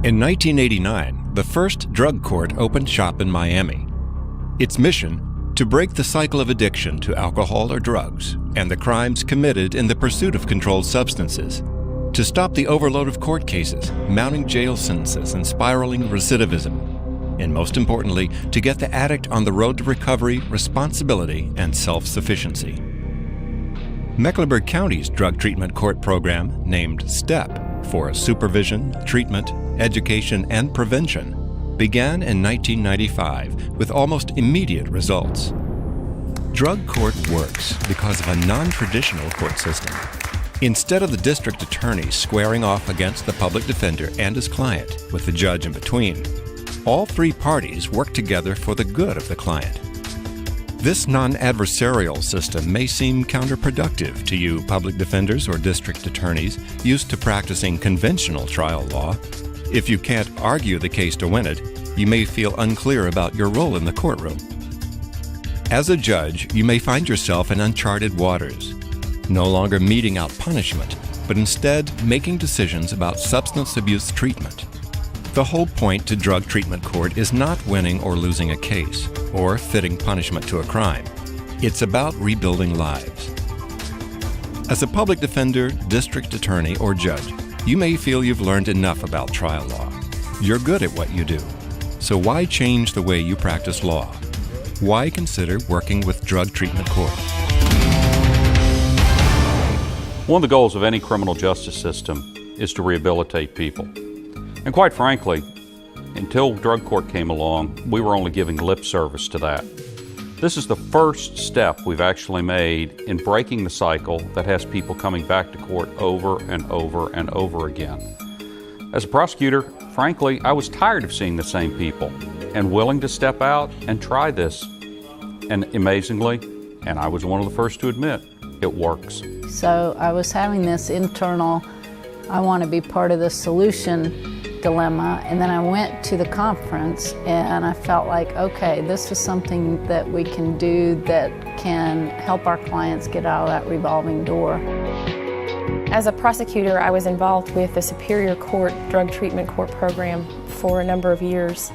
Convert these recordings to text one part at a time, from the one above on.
In 1989, the first drug court opened shop in Miami. Its mission, to break the cycle of addiction to alcohol or drugs and the crimes committed in the pursuit of controlled substances, to stop the overload of court cases, mounting jail sentences, and spiraling recidivism, and most importantly, to get the addict on the road to recovery, responsibility, and self-sufficiency. Mecklenburg County's drug treatment court program, named STEP for Supervision, Treatment, Education, and Prevention, began in 1995 with almost immediate results. Drug court works because of a non-traditional court system. Instead of the district attorney squaring off against the public defender and his client, with the judge in between, all three parties work together for the good of the client. This non-adversarial system may seem counterproductive to you public defenders or district attorneys used to practicing conventional trial law. If you can't argue the case to win it, you may feel unclear about your role in the courtroom. As a judge, you may find yourself in uncharted waters, no longer meting out punishment, but instead making decisions about substance abuse treatment. The whole point to drug treatment court is not winning or losing a case, or fitting punishment to a crime. It's about rebuilding lives. As a public defender, district attorney, or judge, you may feel you've learned enough about trial law. You're good at what you do. So why change the way you practice law? Why consider working with drug treatment court? One of the goals of any criminal justice system is to rehabilitate people. And quite frankly, until drug court came along, we were only giving lip service to that. This is the first step we've actually made in breaking the cycle that has people coming back to court over and over and over again. As a prosecutor, frankly, I was tired of seeing the same people and willing to step out and try this. And amazingly, and I was one of the first to admit, it works. So I was having this internal, I want to be part of the solution dilemma, and then I went to the conference and I felt like, okay, this is something that we can do that can help our clients get out of that revolving door. As a prosecutor, I was involved with the Superior Court Drug Treatment Court program for a number of years.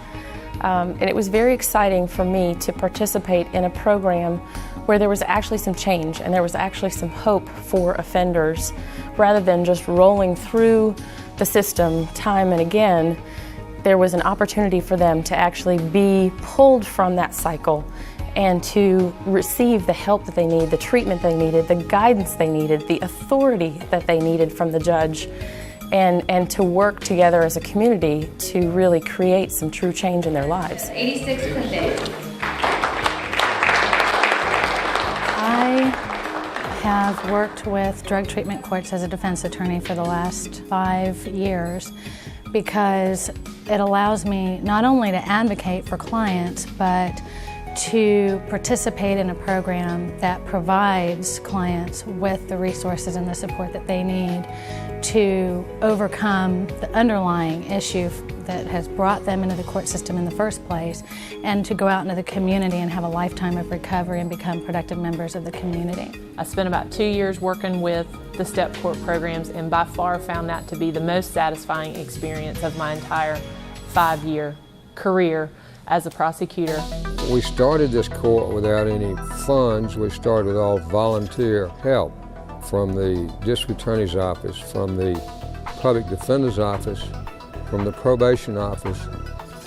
And it was very exciting for me to participate in a program where there was actually some change and there was actually some hope for offenders. Rather than just rolling through the system time and again, there was an opportunity for them to actually be pulled from that cycle and to receive the help that they need, the treatment they needed, the guidance they needed, the authority that they needed from the judge, and to work together as a community to really create some true change in their lives. 86 convictions. I have worked with drug treatment courts as a defense attorney for the last 5 years because it allows me not only to advocate for clients, but to participate in a program that provides clients with the resources and the support that they need to overcome the underlying issue that has brought them into the court system in the first place, and to go out into the community and have a lifetime of recovery and become productive members of the community. I spent about 2 years working with the STEP court programs, and by far found that to be the most satisfying experience of my entire 5-year career as a prosecutor. We started this court without any funds. We started all volunteer help from the district attorney's office, from the public defender's office, from the probation office,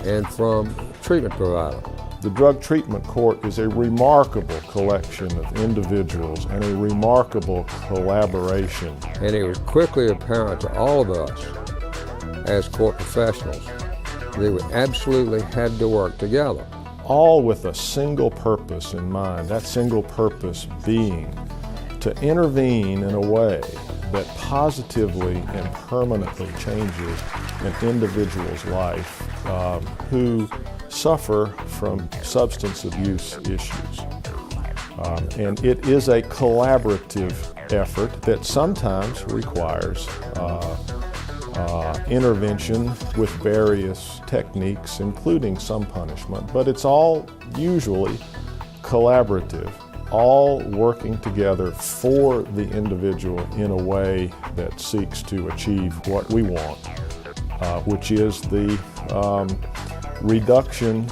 and from treatment provider. The drug treatment court is a remarkable collection of individuals and a remarkable collaboration. And it was quickly apparent to all of us as court professionals that we absolutely had to work together. All with a single purpose in mind, that single purpose being to intervene in a way that positively and permanently changes an individual's life who suffer from substance abuse issues. And it is a collaborative effort that sometimes requires intervention with various techniques, including some punishment, but it's all usually collaborative, all working together for the individual in a way that seeks to achieve what we want, which is the reduction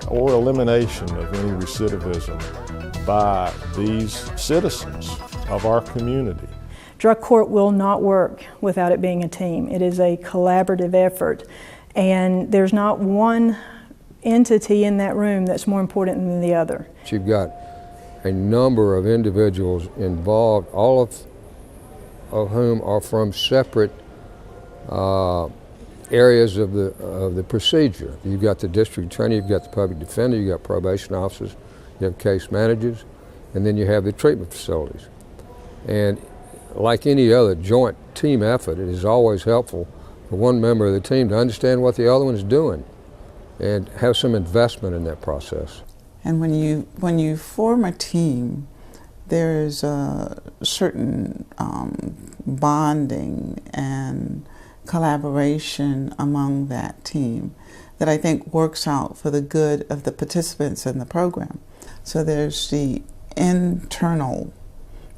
or elimination of any recidivism by these citizens of our community. Drug court will not work without it being a team. It is a collaborative effort, and there's not one entity in that room that's more important than the other. You've got a number of individuals involved, all of whom are from separate areas of the procedure. You've got the district attorney, you've got the public defender, you've got probation officers, you have case managers, and then you have the treatment facilities. And like any other joint team effort, it is always helpful for one member of the team to understand what the other one is doing and have some investment in that process. And when you form a team, there's a certain bonding and collaboration among that team that I think works out for the good of the participants in the program. So there's the internal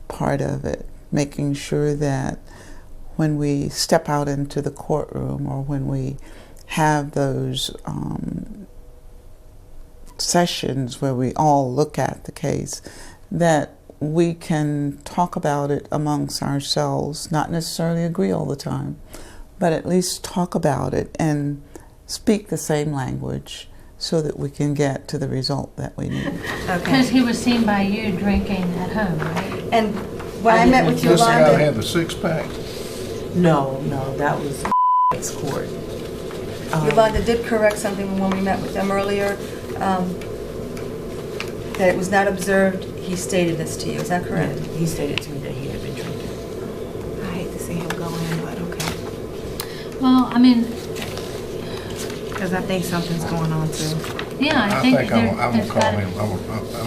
part of it, making sure that when we step out into the courtroom or when we have those sessions where we all look at the case, that we can talk about it amongst ourselves, not necessarily agree all the time, but at least talk about it and speak the same language so that we can get to the result that we need. Because he was seen by you drinking at home, right? And when I met with Yolanda... This guy had the six-pack? No, that was court. Yolanda did correct something when we met with them earlier, that it was not observed. He stated this to you, is that correct? Yeah, he stated to me that he had been drinking. I hate to see him go in, but okay. Well, I mean... Because I think something's going on too. Yeah, I think I'm gonna call him. I'm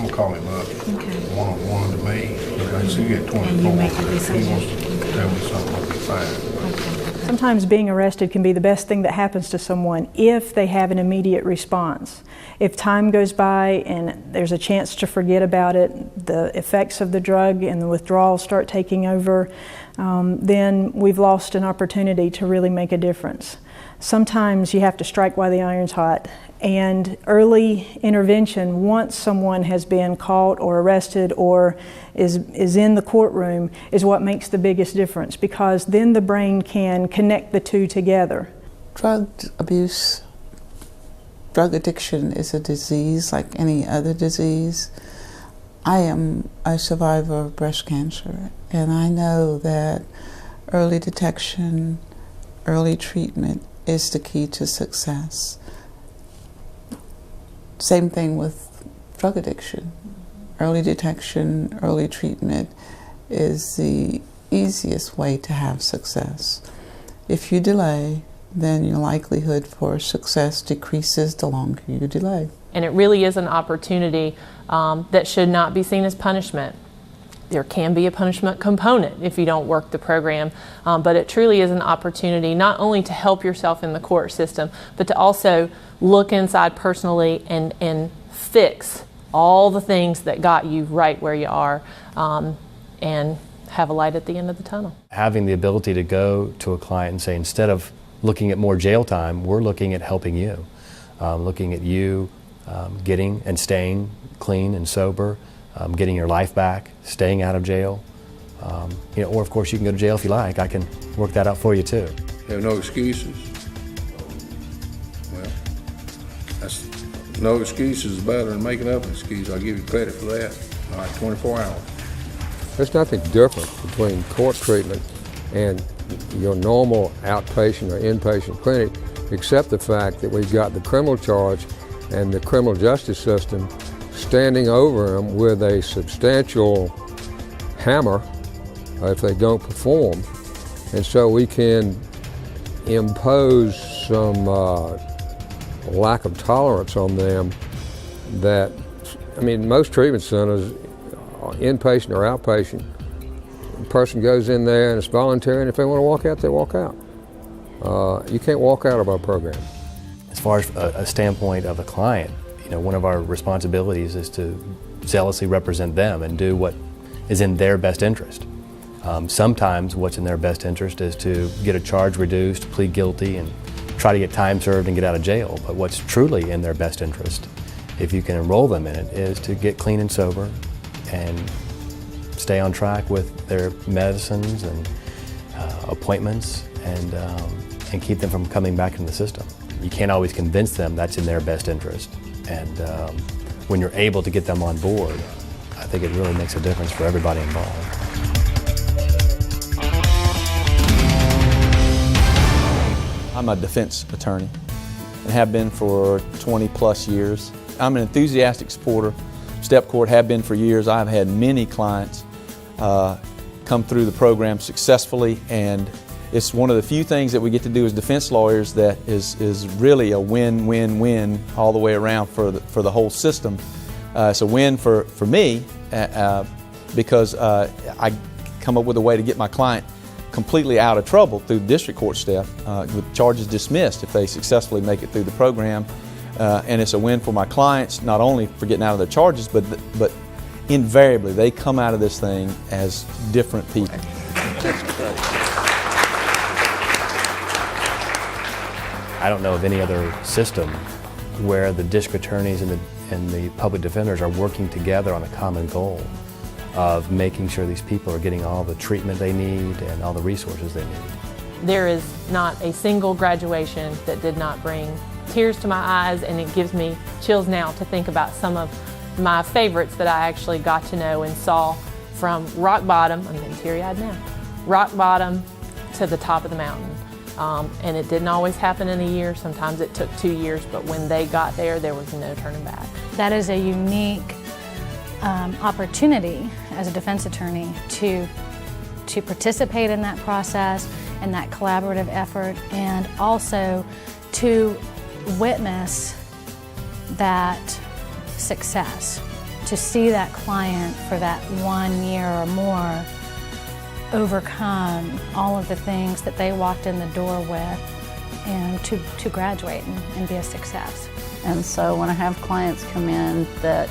gonna call him up. Okay. One to me. Because he get 24. And you make a He wants decision. to tell me something, I'll be fine. Okay. Sometimes being arrested can be the best thing that happens to someone if they have an immediate response. If time goes by and there's a chance to forget about it, the effects of the drug and the withdrawals start taking over, then we've lost an opportunity to really make a difference. Sometimes you have to strike while the iron's hot, and early intervention once someone has been caught or arrested or is in the courtroom is what makes the biggest difference, because then the brain can connect the two together. Drug abuse, drug addiction is a disease like any other disease. I am a survivor of breast cancer, and I know that early detection, early treatment is the key to success. Same thing with drug addiction. Early detection, early treatment is the easiest way to have success. If you delay, then your likelihood for success decreases the longer you delay. And it really is an opportunity that should not be seen as punishment. There can be a punishment component if you don't work the program, but it truly is an opportunity not only to help yourself in the court system, but to also look inside personally and fix all the things that got you right where you are, and have a light at the end of the tunnel. Having the ability to go to a client and say, instead of looking at more jail time, we're looking at helping you, looking at you getting and staying clean and sober, getting your life back, staying out of jail, or of course you can go to jail if you like. I can work that out for you too. You have no excuses? Well, no excuses is better than making up an excuse. I'll give you credit for that. All right, 24 hours. There's nothing different between court treatment and your normal outpatient or inpatient clinic, except the fact that we've got the criminal charge and the criminal justice system standing over them with a substantial hammer if they don't perform. And so we can impose some lack of tolerance on them that, most treatment centers, inpatient or outpatient, the person goes in there and it's voluntary, and if they want to walk out, they walk out. You can't walk out of our program. As far as a standpoint of a client, one of our responsibilities is to zealously represent them and do what is in their best interest. Sometimes what's in their best interest is to get a charge reduced, plead guilty, and try to get time served and get out of jail, but what's truly in their best interest, if you can enroll them in it, is to get clean and sober and stay on track with their medicines and appointments and keep them from coming back into the system. You can't always convince them that's in their best interest. And when you're able to get them on board, I think it really makes a difference for everybody involved. I'm a defense attorney and have been for 20 plus years. I'm an enthusiastic supporter. Step Court, have been for years. I've had many clients come through the program successfully, and it's one of the few things that we get to do as defense lawyers that is really a win-win-win all the way around for the whole system. It's a win for me because I come up with a way to get my client completely out of trouble through district court step with charges dismissed if they successfully make it through the program. And it's a win for my clients, not only for getting out of their charges, but invariably they come out of this thing as different people. I don't know of any other system where the district attorneys and the public defenders are working together on a common goal of making sure these people are getting all the treatment they need and all the resources they need. There is not a single graduation that did not bring tears to my eyes, and it gives me chills now to think about some of my favorites that I actually got to know and saw from rock bottom, I'm getting teary-eyed now, rock bottom to the top of the mountain. And it didn't always happen in a year, sometimes it took 2 years, but when they got there, there was no turning back. That is a unique opportunity as a defense attorney to participate in that process and that collaborative effort, and also to witness that success, to see that client for that 1 year or more overcome all of the things that they walked in the door with, and to graduate and be a success. And so when I have clients come in that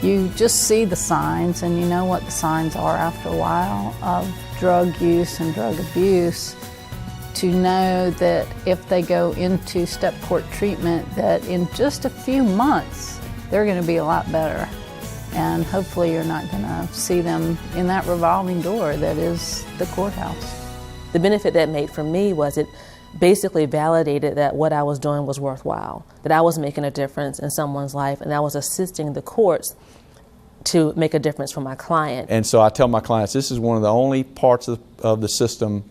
you just see the signs, and you know what the signs are after a while of drug use and drug abuse, to know that if they go into step court treatment, that in just a few months they're going to be a lot better. And hopefully you're not going to see them in that revolving door that is the courthouse. The benefit that made for me was it basically validated that what I was doing was worthwhile, that I was making a difference in someone's life, and I was assisting the courts to make a difference for my client. And so I tell my clients, this is one of the only parts of the system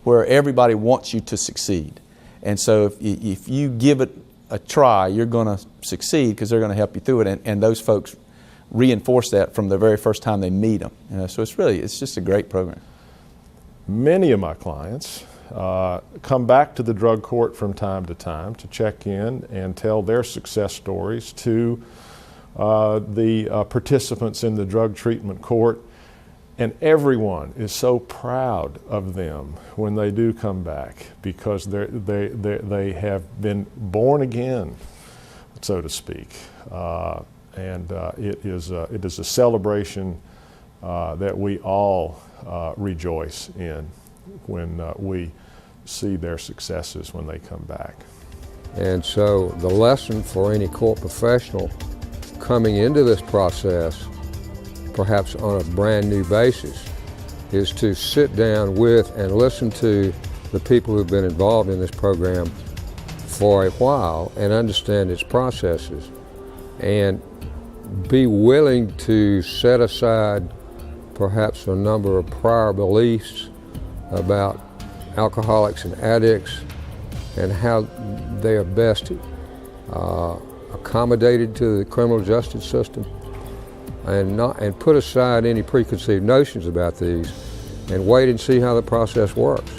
where everybody wants you to succeed. And so if you give it a try, you're going to succeed because they're going to help you through it. And those folks reinforce that from the very first time they meet them. You know, so it's just a great program. Many of my clients come back to the drug court from time to time to check in and tell their success stories to the participants in the drug treatment court, and everyone is so proud of them when they do come back because they have been born again, so to speak, and it is a celebration that we all rejoice in when we see their successes when they come back. And so the lesson for any court professional coming into this process, perhaps on a brand new basis, is to sit down with and listen to the people who've been involved in this program for a while and understand its processes, and be willing to set aside perhaps a number of prior beliefs about alcoholics and addicts and how they are best accommodated to the criminal justice system, and put aside any preconceived notions about these and wait and see how the process works.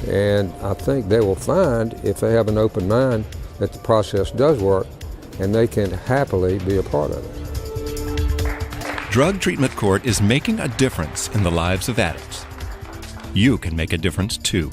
And I think they will find, if they have an open mind, that the process does work and they can happily be a part of it. Drug Treatment Court is making a difference in the lives of addicts. You can make a difference too.